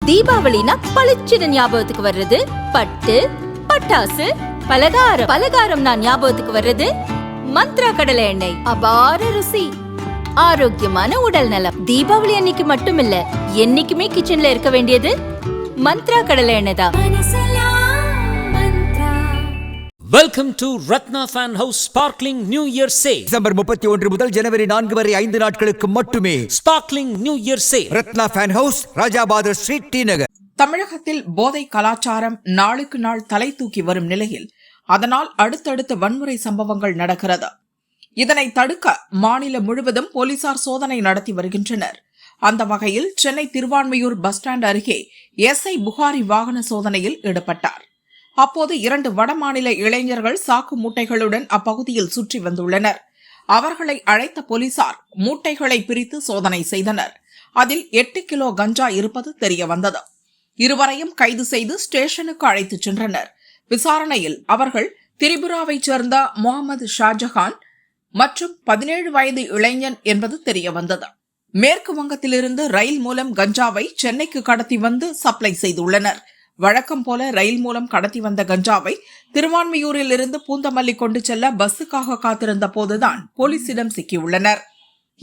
தீபாவளினா பளிச்சுன்னு ஞாபகத்துக்கு வர்றது பட்டு, பட்டாசு, பலகாரம். பலகாரம் நான் ஞாபகத்துக்கு வர்றது மந்த்ரா கடலை எண்ணெய். அபார ருசி, ஆரோக்கியமான உடல் நலம். தீபாவளி அன்னைக்கு மட்டும் இல்ல, என்னைக்குமே கிச்சன்ல இருக்க வேண்டியது மந்த்ரா கடலை எண்ணெய் தான். Welcome to Ratna Fan House Sparkling New Year Sale. December 31 முதல் ஜனவரி 4 வரை 5 நாட்களுக்கு மட்டுமே. Sparkling New Year Sale. Ratna fan house, Rajabadar street, T Nagar. தமிழகத்தில் போதை கலாச்சாரம் நாளுக்கு நாள் தலை தூக்கி வரும் நிலையில் அதனால் அடுத்தடுத்த வன்முறை சம்பவங்கள் நடக்கிறது. இதனை தடுக்க மாநிலம் முழுவதும் போலீசார் சோதனை நடத்தி வருகின்றனர். அந்த வகையில் சென்னை திருவான்மியூர் பஸ் ஸ்டாண்ட் அருகே எஸ்ஐ புகாரி வாகன சோதனையில் ஈடுபட்டார். அப்போது 2 வடமாநில இளைஞர்கள் சாக்கு மூட்டைகளுடன் அப்பகுதியில் சுற்றி வந்துள்ளனர். அவர்களை அழைத்த போலீசார் மூட்டைகளை பிரித்து சோதனை செய்தனர். அதில் 8 கிலோ கஞ்சா இருப்பது தெரியவந்தது. இருவரையும் கைது செய்து ஸ்டேஷனுக்கு அழைத்துச் சென்றனர். விசாரணையில் அவர்கள் திரிபுராவைச் சேர்ந்த முகமது ஷாஜஹான் மற்றும் 17 வயது இளைஞன் என்பது தெரியவந்தது. மேற்கு வங்கத்திலிருந்து ரயில் மூலம் கஞ்சாவை சென்னைக்கு கடத்தி வந்து சப்ளை செய்துள்ளனர். வழக்கம் போல ரயில் மூலம் கடத்தி வந்த கஞ்சாவை திருவான்மியூரில் இருந்து பூந்தமல்லி கொண்டு செல்ல பஸ்ஸுக்காக காத்திருந்த போதுதான் போலீசிடம் சிக்கியுள்ளனர்.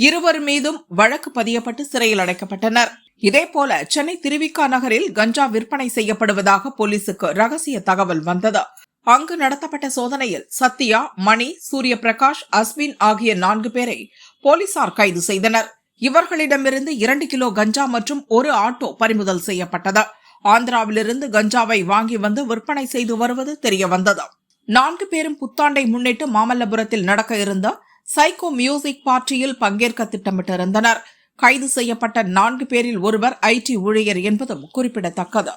இருவர் மீதும் வழக்கு பதியப்பட்டு சிறையில் அடைக்கப்பட்டனர். இதேபோல சென்னை திருவிக்கா நகரில் கஞ்சா விற்பனை செய்யப்படுவதாக போலீசுக்கு ரகசிய தகவல் வந்தது. அங்கு நடத்தப்பட்ட சோதனையில் சத்யா, மணி, சூரிய பிரகாஷ், அஸ்வின் ஆகிய 4 பேரை போலீசார் கைது செய்தனர். இவர்களிடமிருந்து 2 கிலோ கஞ்சா மற்றும் 1 ஆட்டோ பறிமுதல் செய்யப்பட்டது. ஆந்திராவிலிருந்து கஞ்சாவை வாங்கி வந்து விற்பனை செய்து வருவது தெரியவந்தது. 4 பேரும் புத்தாண்டை முன்னிட்டு மாமல்லபுரத்தில் நடக்க இருந்த சைக்கோ மியூசிக் பார்ட்டியில் பங்கேற்க திட்டமிட்டிருந்தனர். கைது செய்யப்பட்ட 4 பேரில் ஒருவர் IT ஊழியர் என்பதும் குறிப்பிடத்தக்கது.